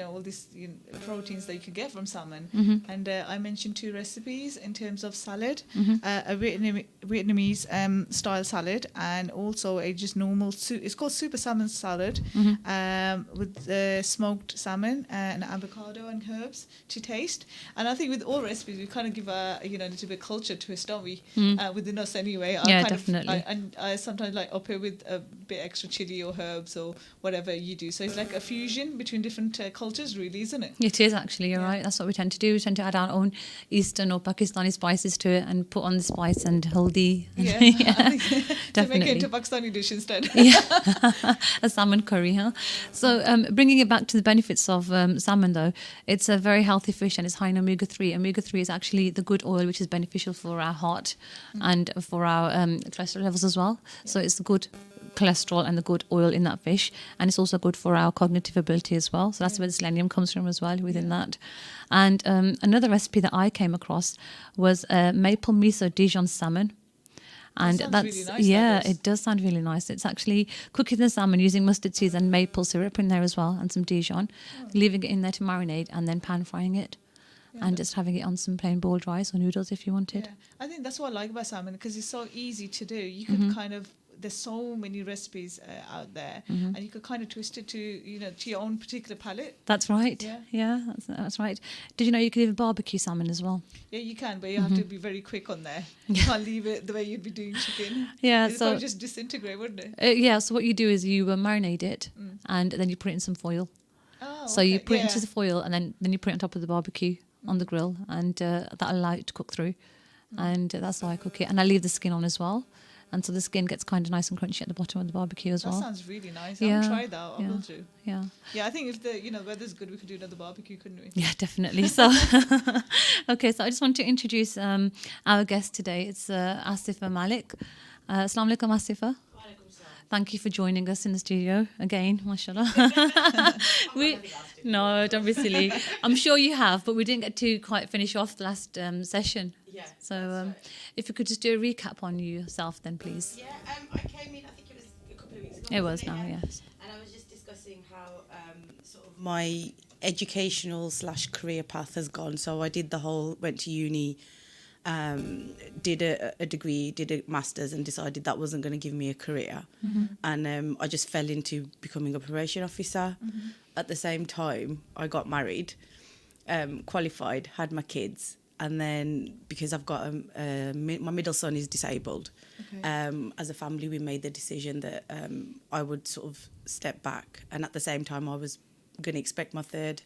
all these proteins that you could get from salmon. Mm-hmm. And I mentioned 2 recipes in terms of salad, Mm-hmm. a Vietnamese style salad, and also a just normal soup. It's called super salmon salad, Mm-hmm. with smoked salmon and avocado and herbs to taste. And I think with all recipes, we kind of give a little bit culture twist, don't we? Within us anyway. Yeah, kind definitely. And I sometimes like up it with a bit extra chili or herbs or whatever you do. So it's like a fusion between different cultures, really, isn't it? It is actually, you're right. That's what we tend to do. We tend to add our own Eastern or Pakistani spices to it and put on the spice and haldi. Yeah, Yeah, I think to definitely. make it into Pakistani dish instead. Yeah, a salmon curry, huh? So bringing it back to the benefits of salmon, though, it's a very healthy fish and it's high in omega-3. Omega-3 is actually the good oil which is beneficial for our heart and for our cholesterol levels as well. So it's the good cholesterol and the good oil in that fish, and it's also good for our cognitive ability as well. So that's where the selenium comes from as well within that. And another recipe that I came across was maple miso Dijon salmon. And sounds that's really nice, that does. it does sound really nice. It's actually cooking the salmon using mustard seeds and maple syrup in there as well, and some Dijon, leaving it in there to marinate, and then pan frying it, and just having it on some plain boiled rice or noodles if you wanted. Yeah, I think that's what I like about salmon, because it's so easy to do. You can kind of, there's so many recipes out there, and you could kind of twist it to to your own particular palate. That's right. Yeah. Yeah, that's right. Did you know you could even barbecue salmon as well? Yeah, you can, but you have to be very quick on there. You can't leave it the way you'd be doing chicken. Yeah, It'd so probably just disintegrate, wouldn't it? yeah. So what you do is you marinate it, and then you put it in some foil. Oh, So you okay, put it yeah. into the foil, and then you put it on top of the barbecue on the grill, and that'll allow it to cook through. And that's how I cook it. And I leave the skin on as well, and so the skin gets kind of nice and crunchy at the bottom of the barbecue as That well. sounds really nice. Yeah, I'll try that. I yeah. will do. Yeah. Yeah, I think if the weather's good, we could do another barbecue, couldn't we? Yeah, definitely. So, okay, so I just want to introduce our guest today. It's Asifa Malik. Assalamu alaikum, Asifa. Thank you for joining us in the studio again, mashallah. No, don't be silly. I'm sure you have, but we didn't get to quite finish off the last session. Yeah. So if you could just do a recap on yourself then, please. Yeah, I came in, I think it was a couple of weeks ago. It was wasn't now, Yeah. yes. And I was just discussing how sort of my educational/career path has gone. So I did went to uni, did a degree, did a master's, and decided that wasn't going to give me a career. And I just fell into becoming a probation officer. At the same time, I got married, qualified, had my kids. And then because I've got my middle son is disabled, as a family we made the decision that I would sort of step back. And at the same time I was going to expect my third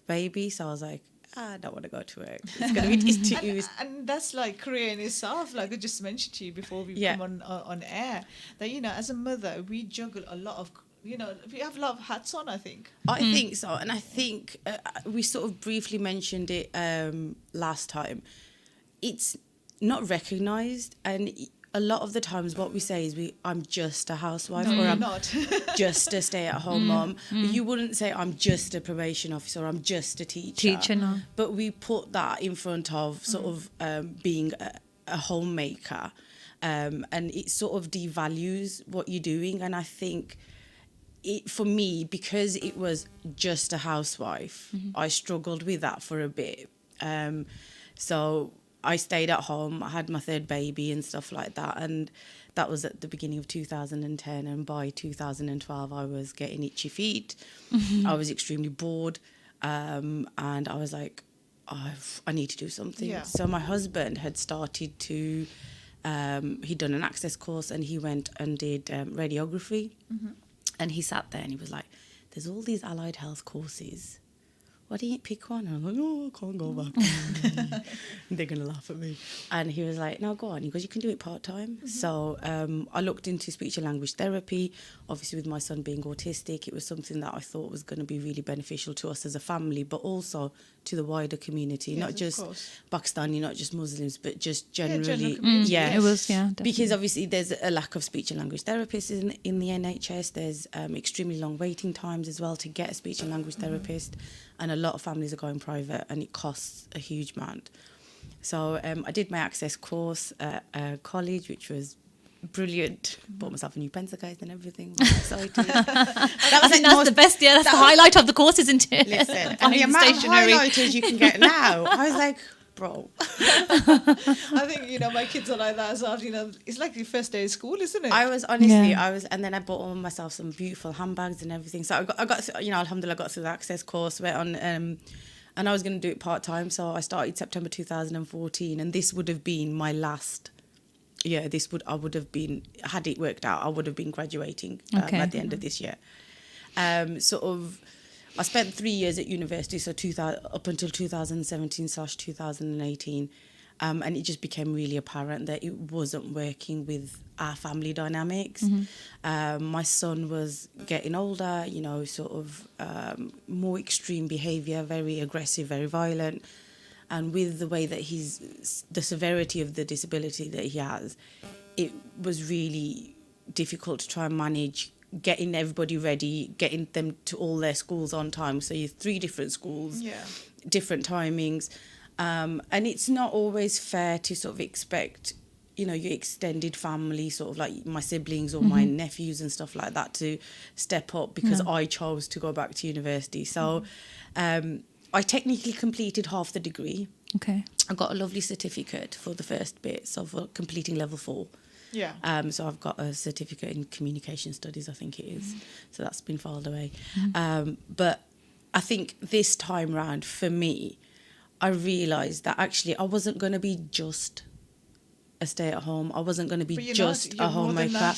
baby, so I was like, I don't want to go to work. It's going to be and that's like career in itself. Like I just mentioned to you before we come on air, that as a mother we juggle a lot of we have a lot of hats on, I think. I think so, and I think we sort of briefly mentioned it last time. It's not recognised, and a lot of the times what we say is I'm just a housewife, or I'm not. just a stay-at-home mom. You wouldn't say I'm just a probation officer, or I'm just a teacher. No. But we put that in front of sort of being a homemaker, and it sort of devalues what you're doing. And I think for me, because it was just a housewife, I struggled with that for a bit. So I stayed at home, I had my third baby and stuff like that. And that was at the beginning of 2010. And by 2012, I was getting itchy feet. I was extremely bored. And I was like, I need to do something. Yeah. So my husband had started to, he'd done an access course, and he went and did radiography. And he sat there and he was like, there's all these allied health courses. Why don't you pick one? And I'm like, oh, I can't go back. They're going to laugh at me. And he was like, no, go on. He goes, you can do it part-time. So I looked into speech and language therapy. Obviously, with my son being autistic, it was something that I thought was going to be really beneficial to us as a family, but also to the wider community, Yes, not just Pakistani, not just Muslims, but just generally. general community, It was, yeah, definitely. Because obviously there's a lack of speech and language therapists in the NHS. There's extremely long waiting times as well to get a speech and language therapist. And a lot of families are going private, and it costs a huge amount. So I did my access course at college, which was brilliant. Bought myself a new pencil case and everything. I'm excited. That was That's the best. Yeah, that's the highlight of the course, isn't it? Listen, and Buying the amount stationery. of highlighters you can get now. I was like, bro. I think, my kids are like that as well. It's like your first day of school, isn't it? I was honestly, Yeah. and then I bought all myself some beautiful handbags and everything. So I got alhamdulillah, I got through the access course, went on, and I was going to do it part-time. So I started September 2014, and this would have been my last. Yeah, I would have been, had it worked out, I would have been graduating at the end of this year. I spent 3 years at university, so up until 2017/2018, and it just became really apparent that it wasn't working with our family dynamics. My son was getting older, more extreme behaviour, very aggressive, very violent. And with the way that the severity of the disability that he has, it was really difficult to try and manage getting everybody ready, getting them to all their schools on time. So you have 3 different schools, different timings. And it's not always fair to sort of expect, your extended family, sort of like my siblings or my nephews and stuff like that, to step up because I chose to go back to university. So I technically completed half the degree. Okay. I got a lovely certificate for the first bit, so for completing level 4. Yeah. So I've got a certificate in communication studies, I think it is. So that's been filed away. But I think this time round, for me, I realised that actually I wasn't going to be just a stay-at-home. I wasn't going to be just a homemaker.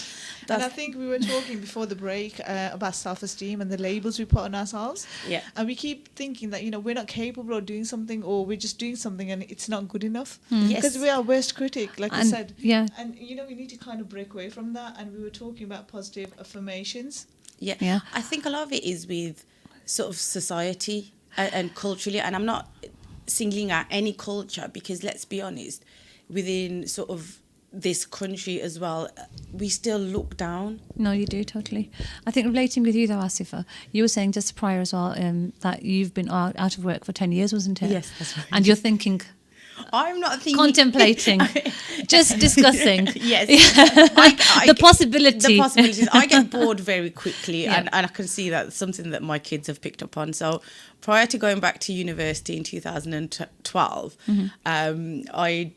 And I think we were talking before the break about self-esteem and the labels we put on ourselves. Yeah. And we keep thinking that, we're not capable of doing something, or we're just doing something and it's not good enough. Yes. Because we are worst critic, like I And- said. yeah. And, we need to kind of break away from that. And we were talking about positive affirmations. Yeah. Yeah. I think a lot of it is with sort of society and culturally, and I'm not singling out any culture, because let's be honest, within sort of this country as well, we still look down. No, you do, totally. I think relating with you though, Asifa, you were saying just prior as well that you've been out of work for 10 years, wasn't it? Yes, that's right. And you're thinking, I'm not thinking... contemplating, just discussing. Yes. The possibility. The possibilities. I get bored very quickly, Yeah. and I can see that's something that my kids have picked up on. So prior to going back to university in 2012, I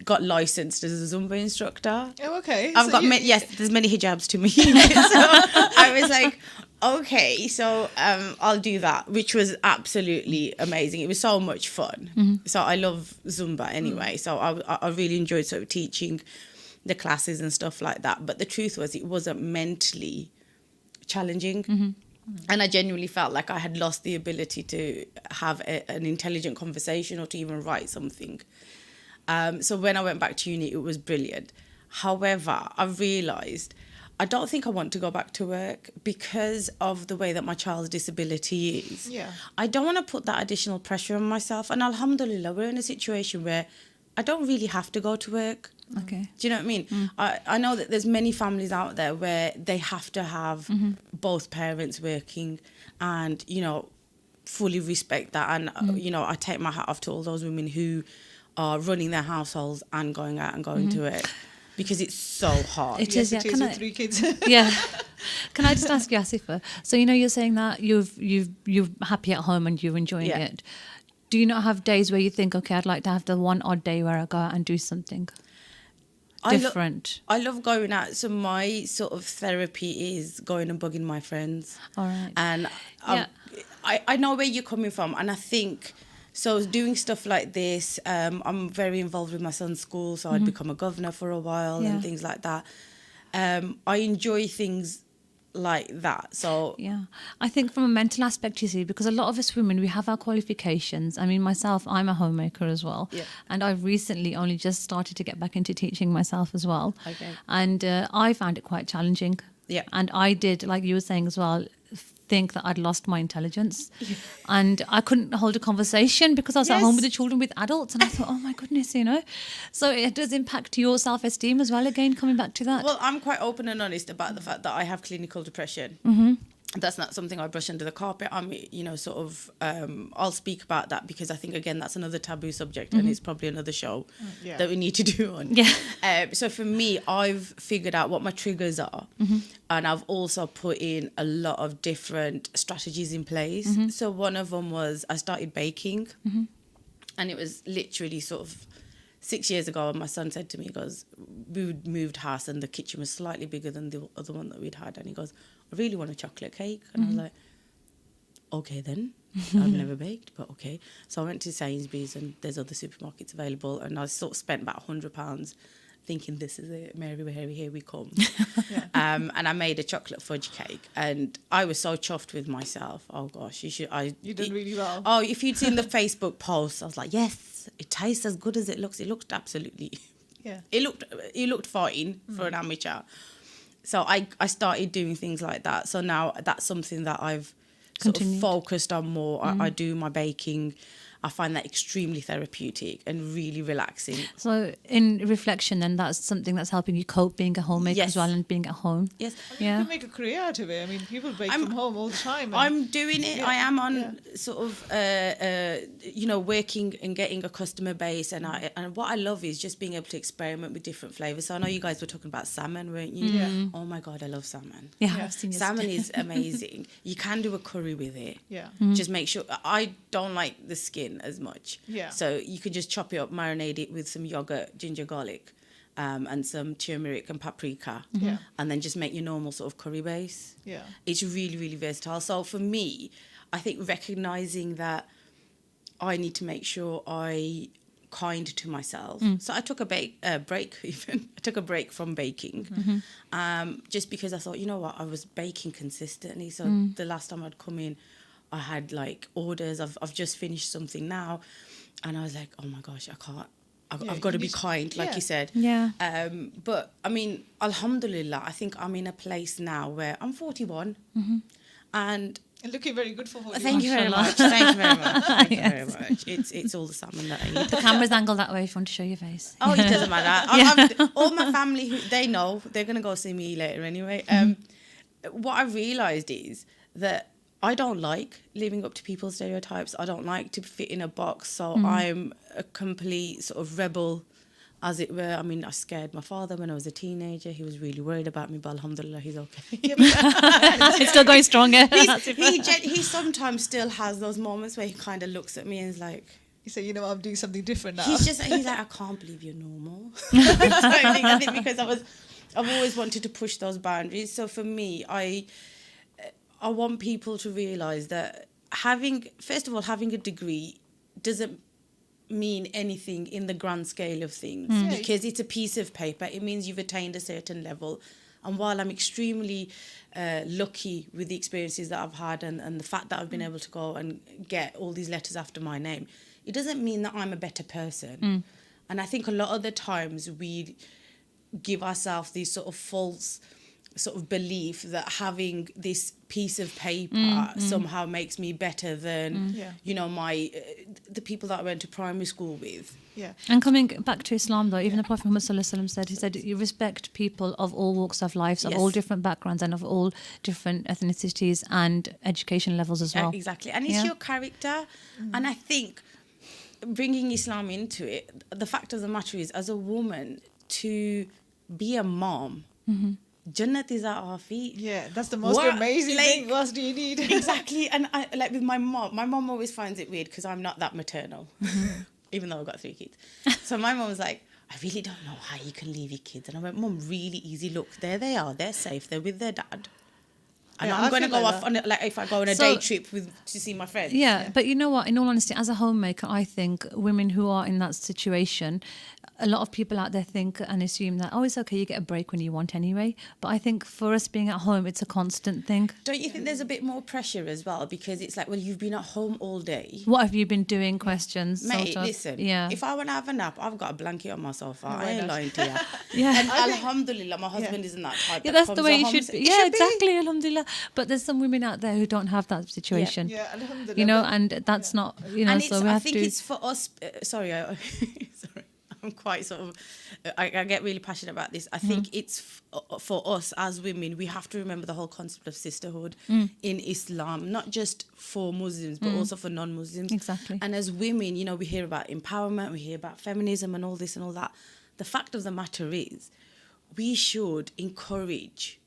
got licensed as a Zumba instructor. Oh, okay. I've got there's many hijabs to me. So I was like, okay, so I'll do that, which was absolutely amazing. It was so much fun. So I love Zumba anyway. So I really enjoyed sort of teaching the classes and stuff like that. But the truth was, it wasn't mentally challenging. And I genuinely felt like I had lost the ability to have an intelligent conversation or to even write something. So when I went back to uni, it was brilliant. However, I realised I don't think I want to go back to work because of the way that my child's disability is. Yeah. I don't want to put that additional pressure on myself. And alhamdulillah, we're in a situation where I don't really have to go to work. Okay. Do you know what I mean? I know that there's many families out there where they have to have both parents working, and, fully respect that. And, I take my hat off to all those women who are running their households and going out and going to work, because it's so hard. It Yes, is, yeah. it is with 3 kids. Yeah. Can I just ask you, Asifa? So you're saying that you're happy at home and you're enjoying it. Do you not have days where you think, okay, I'd like to have the one odd day where I go out and do something different? I love going out. So my sort of therapy is going and bugging my friends. All right. And Yeah. I know where you're coming from, and I think. So doing stuff like this, I'm very involved with my son's school, so I'd become a governor for a while and things like that. I enjoy things like that. So Yeah, I think from a mental aspect, you see, because a lot of us women, we have our qualifications. I mean, myself, I'm a homemaker as well. Yeah. And I've recently only just started to get back into teaching myself as well. Okay. And I found it quite challenging. Yeah. And I did, like you were saying as well, think that I'd lost my intelligence. And I couldn't hold a conversation because I was at home with the children, with adults. And I thought, oh my goodness, So it does impact your self-esteem as well, again, coming back to that. Well, I'm quite open and honest about the fact that I have clinical depression. that's not something I brush under the carpet. I'm, you know, sort of, I'll speak about that because I think, again, that's another taboo subject and it's probably another show that we need to do on. Yeah. So for me, I've figured out what my triggers are and I've also put in a lot of different strategies in place. So one of them was I started baking and it was literally sort of 6 years ago. My son said to me, he goes, we moved house and the kitchen was slightly bigger than the other one that we'd had. And he goes, I really want a chocolate cake. And I was like, okay then. I've never baked, but okay. So I went to Sainsbury's and there's other supermarkets available. And I sort of spent about £100 thinking, this is it, Mary, here we come. And I made a chocolate fudge cake. And I was so chuffed with myself. Oh gosh, you did really well. Oh, if you'd seen the Facebook post, I was like, yes, it tastes as good as it looks. It looked absolutely... Yeah. It looked fine for an amateur. So I started doing things like that. So now that's something that I've sort of focused on more. I do my baking. I find that extremely therapeutic and really relaxing. So in reflection, then that's something that's helping you cope being a homemaker as well and being at home. Yes. I mean, you can make a career out of it. I mean, people bake from home all the time. I'm doing it. I am on sort of, you know, working and getting a customer base. And what I love is just being able to experiment with different flavours. So I know you guys were talking about salmon, weren't you? Yeah. Oh my God, I love salmon. Yeah, I've seen salmon is amazing. You can do a curry with it. Yeah. Just make sure. I don't like the skin as much. Yeah. So you can just chop it up, marinate it with some yogurt, ginger, garlic, and some turmeric and paprika. Yeah. And then just make your normal sort of curry base. Yeah. It's really, really versatile. So for me, I think recognizing that I need to make sure I kind to myself. So I took a break even. I took a break from baking just because I thought, you know what, I was baking consistently. So the last time I'd come in, I had like orders. I've just finished something now, and I was like, oh my gosh, I can't. I've got to be kind, like you said. Yeah. But I mean, alhamdulillah, I think I'm in a place now where I'm 41, and looking very good for 41. thank you very much. Thank you very much. Thank you very much. It's all the salmon that I eat. The camera's angled that way if you want to show your face. Oh, it doesn't matter. All my family, they know. They're going to go see me later anyway. What I realised is that I don't like living up to people's stereotypes. I don't like to fit in a box. So I'm a complete sort of rebel, as it were. I mean, I scared my father when I was a teenager. He was really worried about me, but alhamdulillah, he's okay. It's still going stronger. He sometimes still has those moments where he kind of looks at me and is like... He said, you know, I'm doing something different now. He's like, I can't believe you're normal. I think because I've always wanted to push those boundaries. So for me, I want people to realise that having a degree doesn't mean anything in the grand scale of things because it's a piece of paper. It means you've attained a certain level. And while I'm extremely lucky with the experiences that I've had and the fact that I've been able to go and get all these letters after my name, it doesn't mean that I'm a better person. And I think a lot of the times we give ourselves these sort of false sort of belief that having this piece of paper somehow makes me better than you know the people that I went to primary school with. Yeah. And coming back to Islam, though, even the Prophet Muhammad Sallallahu Alaihi Wasallam said, you respect people of all walks of life, of all different backgrounds and of all different ethnicities and education levels as well. Exactly. And it's your character. And I think bringing Islam into it, the fact of the matter is, as a woman, to be a mom, Jannat is at our feet. Yeah, that's the most amazing thing. What do you need? Exactly. And I, like with my mom always finds it weird because I'm not that maternal, even though I've got 3 kids. So my mom was like, I really don't know how you can leave your kids. And I went, Mom, really easy. Look, there they are. They're safe. They're with their dad. And I'm going to go off on it, like if I go on a day trip to see my friends. Yeah, but you know what? In all honesty, as a homemaker, I think women who are in that situation, a lot of people out there think and assume that, oh, it's okay, you get a break when you want anyway. But I think for us being at home, it's a constant thing. Don't you think there's a bit more pressure as well? Because it's like, well, you've been at home all day. What have you been doing? Questions. Mate, sort of. listen, if I want to have a nap, I've got a blanket on my sofa. I ain't lying to you. Yeah. And alhamdulillah, my husband isn't that type. Yeah, that's the way it should be. Yeah, exactly, alhamdulillah. But there's some women out there who don't have that situation. Yeah, alhamdulillah. You know, and that's not, you know, and so we I have think to... it's for us... sorry. I'm quite sort of, I get really passionate about this. I think it's for us as women, we have to remember the whole concept of sisterhood in Islam, not just for Muslims, but also for non-Muslims. Exactly. And as women, you know, we hear about empowerment, we hear about feminism and all this and all that. The fact of the matter is, we should encourage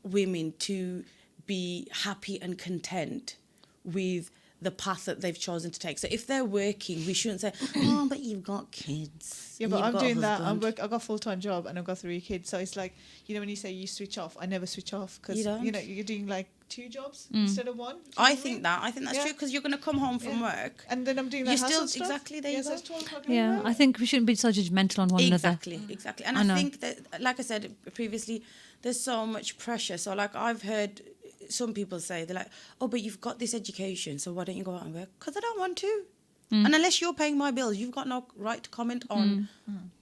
women to be happy and content with the path that they've chosen to take. So if they're working, we shouldn't say, oh, but you've got kids. Yeah, but you've I'm got a doing that. husband." I've got a full-time job and I've got 3 kids. So it's like, you know, when you say you switch off, I never switch off because, You don't? you know, you're doing like 2 jobs instead of 1. Do you know I what think mean? that. I think that's Yeah. true because you're going to come home from Yeah. work. And then I'm doing You're that still- household stuff. exactly, there you Yes, go. it's 12 o'clock Yeah, anyway. I think we shouldn't be so judgmental on one another. Exactly. And I I know. think that, like I said previously, there's so much pressure. So like I've heard some people say, they're like, oh, but you've got this education, so why don't you go out and work? Because I don't want to. And unless you're paying my bills, you've got no right to comment on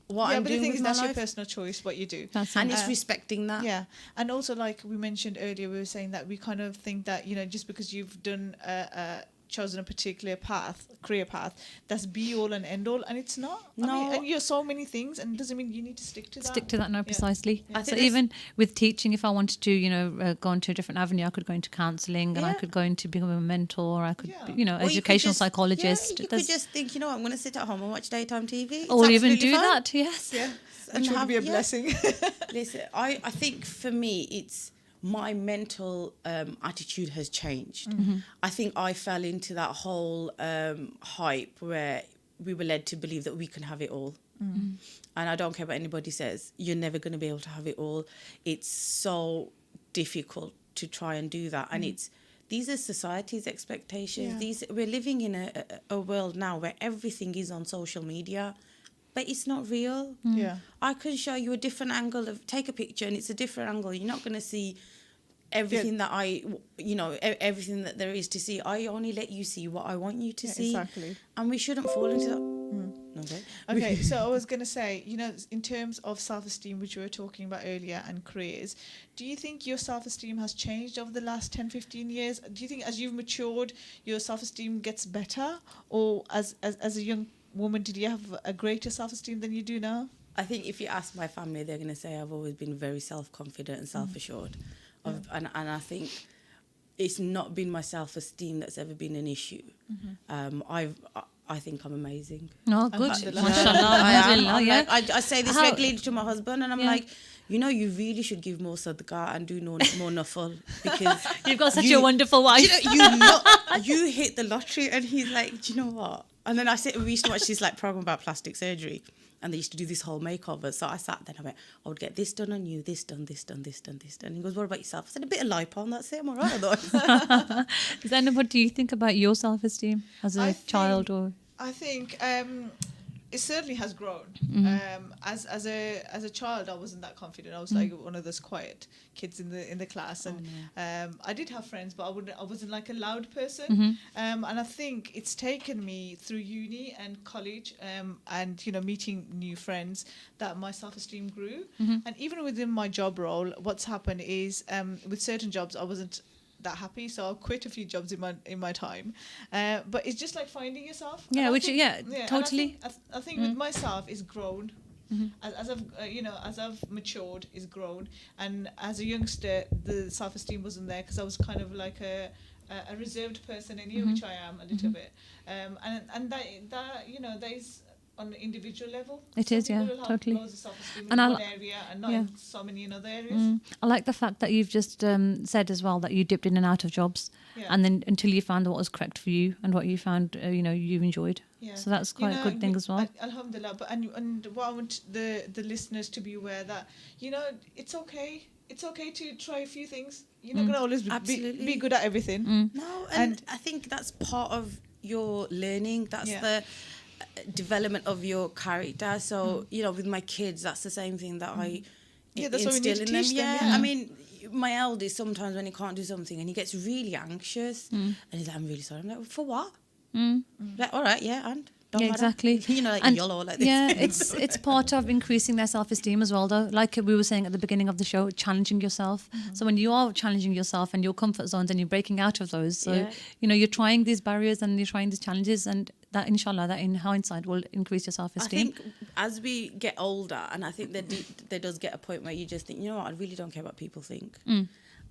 what Yeah, I'm but the doing thing with is, my that's your life. personal choice, what you do. That's And it. it's respecting that. Yeah, and also like we mentioned earlier, we were saying that we kind of think that, you know, just because you've done chosen a particular path, career path, that's be all and end all, and it's not. I No. mean, and you're so many things, and it doesn't mean you need to stick to that. Stick to that, no, Yeah. precisely. I So think even with teaching, if I wanted to, you know, go into a different avenue, I could go into counselling, and I Yeah. could go into become a mentor, I could, Yeah. you know, Or you could educational just- psychologist. Yeah, you could There's- just think, you know what, I'm going to sit at home and watch daytime TV. It's or even absolutely do fine. that, yes. Yeah, And which would have- be a yeah. blessing. Listen, I think for me, it's my mental attitude has changed. I think I fell into that whole hype where we were led to believe that we can have it all. And I don't care what anybody says, you're never going to be able to have it all. It's so difficult to try and do that. And these are society's expectations. Yeah. We're living in a world now where everything is on social media, but it's not real. Yeah. I can show you a different angle of, take a picture and it's a different angle. You're not going to see everything that everything that there is to see. I only let you see what I want you to Yeah, see. exactly. And we shouldn't fall into that. Okay. Okay, so I was going to say, you know, in terms of self-esteem, which we were talking about earlier, and careers, do you think your self-esteem has changed over the last 10, 15 years? Do you think as you've matured, your self-esteem gets better? Or as a young woman, did you have a greater self-esteem than you do now? I think if you ask my family, they're going to say I've always been very self-confident and self-assured. And I think it's not been my self-esteem that's ever been an issue. I think I'm amazing. No, good. Alhamdulillah. Mashallah, I am. alhamdulillah, I'm yeah. like, I say this How- regularly to my husband, and I'm Yeah. like, you know, you really should give more sadaqah and do more nafal because You've got such you- a wonderful wife. you hit the lottery. And he's like, do you know what? And then we used to watch this like program about plastic surgery, and they used to do this whole makeover. So I sat there and I went, I would get this done on you, this done, this done, this done, this done. And he goes, what about yourself? I said, a bit of lipo and that's it. I'm all right. Zanab, what do you think about your self-esteem as a child or? I think it certainly has grown. As a child, I wasn't that confident. I was like one of those quiet kids in the class, and I did have friends, but I wasn't like a loud person. And I think it's taken me through uni and college, and you know, meeting new friends, that my self-esteem grew. And even within my job role, what's happened is with certain jobs I wasn't that happy, so I'll quit a few jobs in my time, but it's just like finding yourself. Yeah, And I which think- yeah, and totally. I think with myself it's grown. As I've as I've matured, it's grown. And as a youngster, the self-esteem wasn't there because I was kind of like a reserved person anyway, which I am a little bit. And that you know, that is on an individual level. It Some is, yeah, people have totally. loads of self-esteem And in I one li- area and not yeah. in so many in other areas. I like the fact that you've just said as well that you dipped in and out of jobs, Yeah. and then until you found what was correct for you and what you found, you enjoyed. Yeah. So that's quite a good thing as well. Alhamdulillah. But and what I want the listeners to be aware that, you know, it's okay. It's okay to try a few things. You're not gonna always be Absolutely. good at everything. No, and I think that's part of your learning. That's Yeah. the development of your character. So, you know, with my kids, that's the same thing that I Yeah, that's what we need instill to in them. teach them, Yeah, yeah. I mean, my eldest, sometimes when he can't do something and he gets really anxious and he's like, I'm really sorry. I'm like, for what? Like, all right, yeah, and don't Yeah, matter. exactly. You know, like And YOLO like this. yeah, it's part of increasing their self-esteem as well, though. Like we were saying at the beginning of the show, challenging yourself. So when you are challenging yourself and your comfort zones and you're breaking out of those, so Yeah. you're trying these barriers and you're trying these challenges, and that inshallah, that in hindsight will increase your I self-esteem. think as we get older, and I think that there does get a point where you just think, you know what, I really don't care what people think.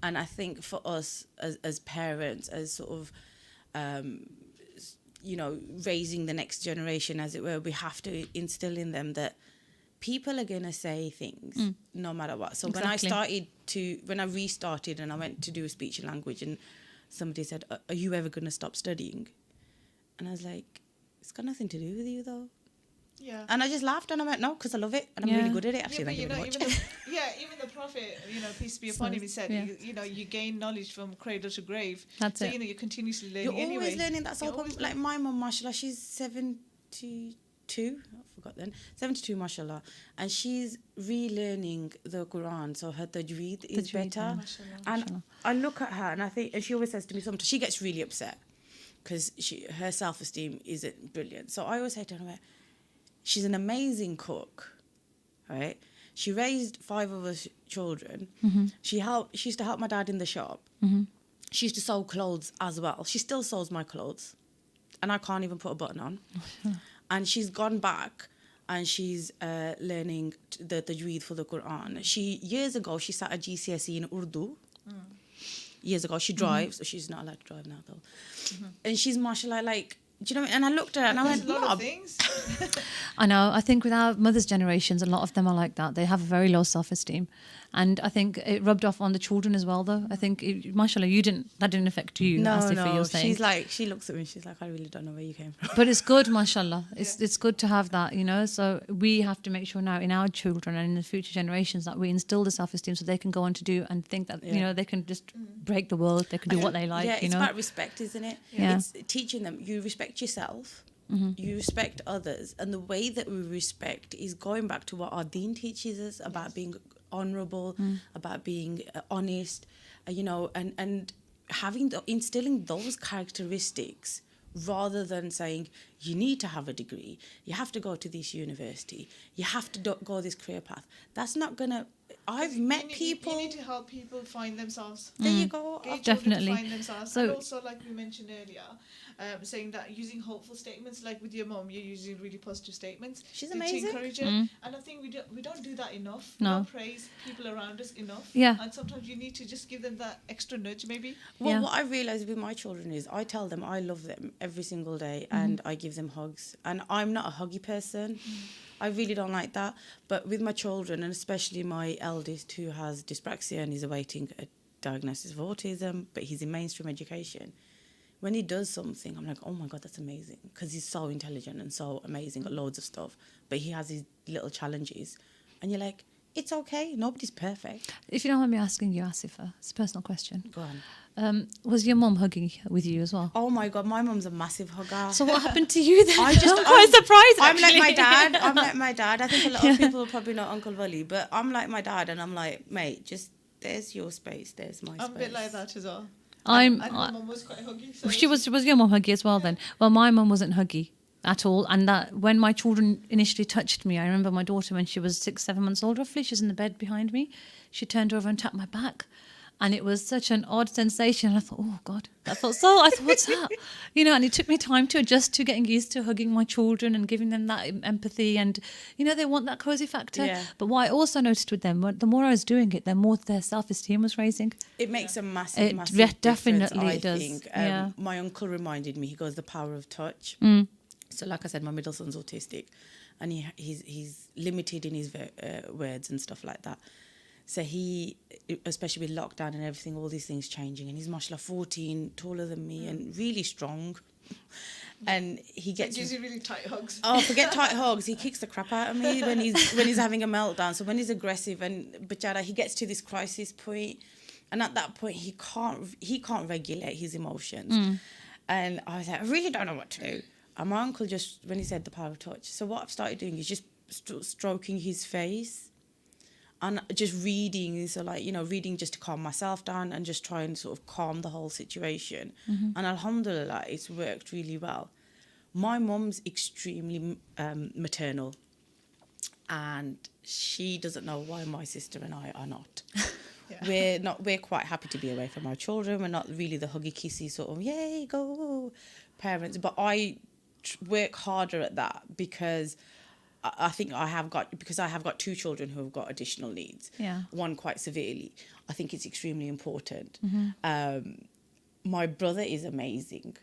And I think for us as parents, as sort of, raising the next generation, as it were, we have to instill in them that people are going to say things no matter what. So Exactly. when I restarted and I went to do a speech and language, and somebody said, are you ever going to stop studying? And I was like, it's got nothing to do with you though. Yeah. And I just laughed and I went, no, because I love it and I'm really good at it. Actually, thank you very much. Even the Prophet, peace be upon him, he said, you gain knowledge from cradle to grave. That's it. You're continuously learning. You're always anyway. learning. That's all. Like my mum, mashallah, she's 72. I forgot then. 72, mashallah, and she's relearning the Quran, so her tajweed is better. And I look at her and I think, and she always says to me, sometimes she gets really upset because her self-esteem isn't brilliant. So I always say to her, she's an amazing cook, right? She raised 5 of us children. She used to help my dad in the shop. She used to sew clothes as well. She still sews my clothes, and I can't even put a button on. And she's gone back and she's learning the tajweed for the Quran. Years ago, she sat a GCSE in Urdu. Years ago, she drives, so she's not allowed to drive now though. And she's mashallah, like, do you know what I mean? And I looked at her and I went, a lot of things. I know. I think with our mother's generations, a lot of them are like that. They have a very low self-esteem, and I think it rubbed off on the children as well. Though I think, mashallah, that didn't affect you. No, you're saying. She's like, she looks at me, she's like, I really don't know where you came from. But it's good, mashallah. It's good to have that, So we have to make sure now in our children and in the future generations that we instill the self-esteem so they can go on to do and think that they can just break the world. They can do what they like. Yeah, it's about respect, isn't it? Yeah. It's teaching them you respect yourself. You respect others, and the way that we respect is going back to what our deen teaches us about being honourable, about being honest, and instilling those characteristics rather than saying you need to have a degree, you have to go to this university, you have to go this career path. That's not gonna. I've met people. You need to help people find themselves. There you go. Definitely. To find themselves. So, and also, like we mentioned earlier, saying that using hopeful statements, like with your mom, you're using really positive statements. She's to amazing. encourage her. And I think we don't do that enough. We No. don't praise people around us enough. Yeah. And sometimes you need to just give them that extra nudge, maybe. Well, what I realised with my children is I tell them I love them every single day and I give them hugs. And I'm not a huggy person. I really don't like that. But with my children, and especially my eldest who has dyspraxia and is awaiting a diagnosis of autism, but he's in mainstream education, when he does something, I'm like, oh my God, that's amazing. Because he's so intelligent and so amazing at loads of stuff. But he has these little challenges. And you're like, it's okay. Nobody's perfect. if you don't mind me asking you, Asifa, it's a personal question. Go on. Was your mum hugging with you as well? Oh my God, my mum's a massive hugger. So what happened to you then? I'm quite surprised, I'm like actually. my dad. I'm like my dad. I think a lot of people will probably know Uncle Wally, but I'm like my dad, and I'm like, mate, just there's your space, there's my space. I'm a bit like that as well. I'm. And my mum was quite huggy. So She was your mum huggy as well then? Well, my mum wasn't huggy at all, and that when my children initially touched me, I remember my daughter when she was 6-7 months old roughly, she was in the bed behind me, she turned over and tapped my back, and it was such an odd sensation. I thought, oh God, I thought, what's that? And it took me time to adjust to getting used to hugging my children and giving them that empathy, and they want that cozy factor. Yeah. But what I also noticed with them, the more I was doing it, the more their self-esteem was raising. It makes a massive, massive definitely difference, I does. think. Yeah. My uncle reminded me, he goes, the power of touch. So like I said, my middle son's autistic, and he's limited in his words and stuff like that. So he, especially with lockdown and everything, all these things changing, and he's mashallah 14, taller than me and really strong. And he gets gives you really tight hugs. Oh, forget tight hugs. He kicks the crap out of me when he's having a meltdown. So when he's aggressive and bachara, he gets to this crisis point, and at that point he can't regulate his emotions. And I was like, I really don't know what to do. And my uncle just, when he said the power of touch, so what I've started doing is just stroking his face and just reading, so like, reading just to calm myself down and just try and sort of calm the whole situation. And alhamdulillah, it's worked really well. My mum's extremely maternal, and she doesn't know why my sister and I are not. We're quite happy to be away from our children. We're not really the huggy kissy sort of yay go parents, but I work harder at that, because I think I have got 2 children who have got additional needs. Yeah. One quite severely. I think it's extremely important. My brother is amazing.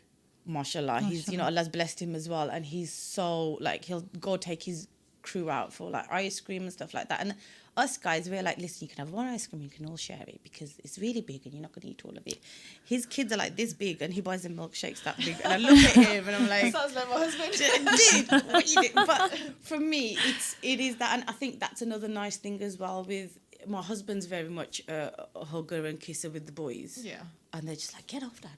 Mashallah. He's, Allah's blessed him as well. And he's so, like, he'll go take his crew out for, like, ice cream and stuff like that. And us guys, we're like, listen, you can have one ice cream, you can all share it, because it's really big and you're not going to eat all of it. His kids are like this big, and he buys them milkshakes that big. And I look at him and I'm like... Sounds like my husband. Dude, what you did? But for me, it is that. And I think that's another nice thing as well with... My husband's very much a hugger and kisser with the boys. Yeah. And they're just like, get off, Dad.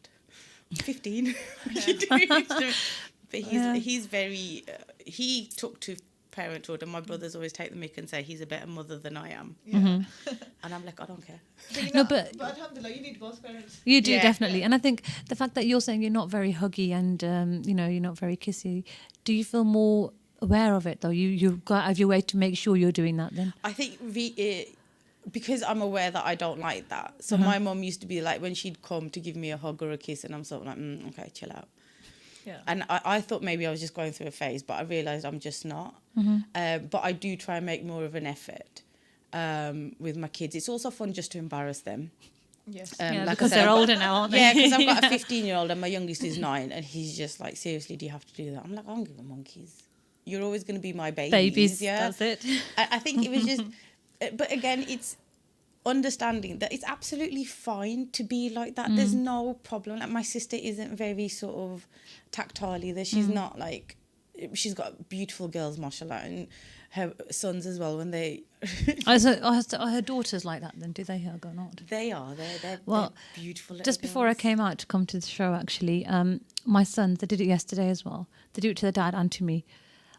I'm 15. What are you doing? But he's very... he took to parenthood, and my brothers always take the mick and say he's a better mother than I am. Yeah. And I'm like, I don't care. But alhamdulillah, you need both parents. You do, definitely. And I think the fact that you're saying you're not very huggy and, you're not very kissy, do you feel more aware of it, though? You've got out of your way to make sure you're doing that then? I think because I'm aware that I don't like that. So my mum used to be like, when she'd come to give me a hug or a kiss, and I'm sort of like, okay, chill out. Yeah. And I thought maybe I was just going through a phase, but I realised I'm just not. But I do try and make more of an effort with my kids. It's also fun just to embarrass them. Yes. Because they're older now, aren't they? Yeah, because I've got a 15-year-old and my youngest is 9, and he's just like, seriously, do you have to do that? I'm like, I don't give a monkeys. You're always going to be my babies. Yeah, that's it. I think it was just... But again, it's understanding that it's absolutely fine to be like that. There's no problem. Like, my sister isn't very sort of tactile either. She's not like... She's got beautiful girls, mashallah, and her sons as well. When they... Are her daughters like that then? Do they hug or not? They are. They're beautiful. Just before I came out to come to the show, actually, my sons, they did it yesterday as well. They do it to their dad and to me.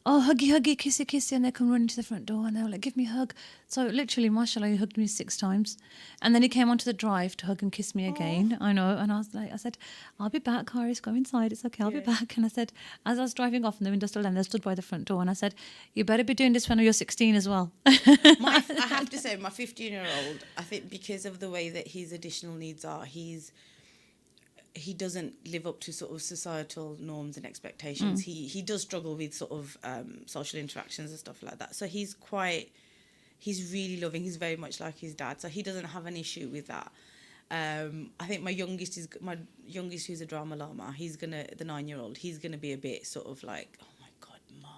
Oh, huggy, huggy, kissy, kissy, and they come running to the front door and they were like, give me a hug. So literally, mashallah, he hugged me 6 times. And then he came onto the drive to hug and kiss me again. I know. And I said, I'll be back, Haris, go inside. It's okay, I'll be back. And I said, as I was driving off and the window still down, they stood by the front door. And I said, you better be doing this when you're 16 as well. I have to say, my 15-year-old, I think because of the way that his additional needs are, he doesn't live up to sort of societal norms and expectations. He does struggle with sort of social interactions and stuff like that. So he's really loving. He's very much like his dad. So he doesn't have an issue with that. I think my youngest who's a drama llama, the 9-year-old, he's gonna be a bit sort of like, oh my God, Mum.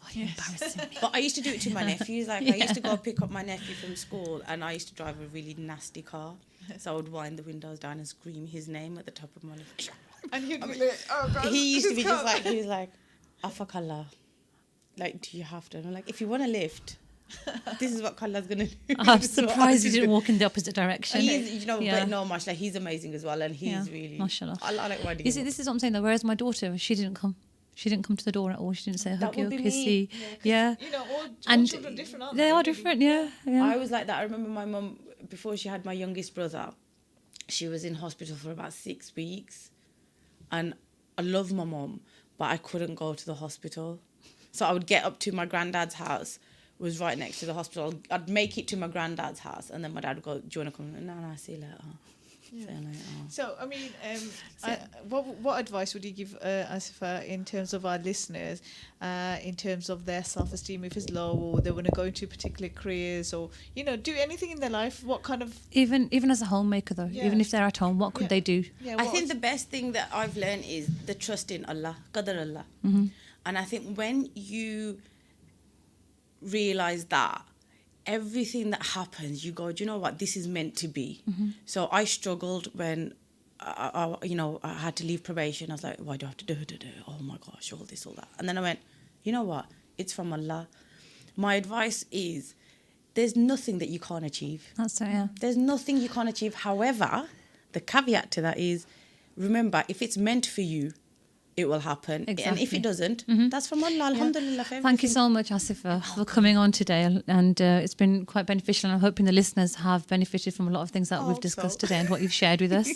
Oh, you're embarrassing me. But I used to do it to my nephews. Like I used to go pick up my nephew from school, and I used to drive a really nasty car. So I would wind the windows down and scream his name at the top of my lips. And he'd be like, oh God. He used to be just like, he was like, Afakallah. Like, do you have to? And I'm like, if you want to lift, this is what Kallah's going to do. I'm surprised you didn't walk in the opposite direction. But no, mashallah, he's amazing as well. And he's really, mashallah. I like riding You see, this is what I'm saying though. Whereas my daughter, she didn't come to the door at all. She didn't say huggy or kissy. Yeah. All children are different, aren't they? They are different, yeah. I was like that. I remember my mum, before she had my youngest brother, she was in hospital for about 6 weeks. And I love my mum, but I couldn't go to the hospital. So I would get up to my granddad's house, was right next to the hospital. I'd make it to my granddad's house, and then my dad would go, do you want to come? No, see you later. Yeah. So, I mean, what advice would you give Asifa in terms of our listeners, in terms of their self-esteem if it's low, or they want to go into particular careers, or do anything in their life? What kind of even as a homemaker though, even if they're at home, what could they do? I think the best thing that I've learned is the trust in Allah, Qadar Allah. And I think when you realise that, everything that happens, you go, do you know what? This is meant to be. So I struggled when, I had to leave probation. I was like, why do I have to do it? Oh my gosh, all this, all that. And then I went, you know what? It's from Allah. My advice is, there's nothing that you can't achieve. That's it, yeah. There's nothing you can't achieve. However, the caveat to that is, remember, if it's meant for you, it will happen. Exactly. And if it doesn't, that's from Allah. Alhamdulillah. For Thank you so much, Asifa, for coming on today. And it's been quite beneficial. And I'm hoping the listeners have benefited from a lot of things that we've discussed today and what you've shared with us.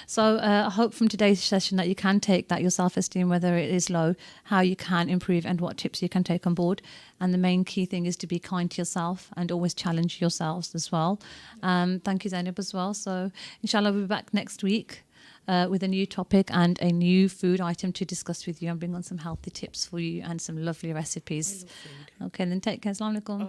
So I hope from today's session that you can take that your self-esteem, whether it is low, how you can improve and what tips you can take on board. And the main key thing is to be kind to yourself and always challenge yourselves as well. Thank you, Zanab, as well. So inshallah, we'll be back next week. with a new topic and a new food item to discuss with you and bring on some healthy tips for you and some lovely recipes. Okay, then take care. Assalamu alaikum.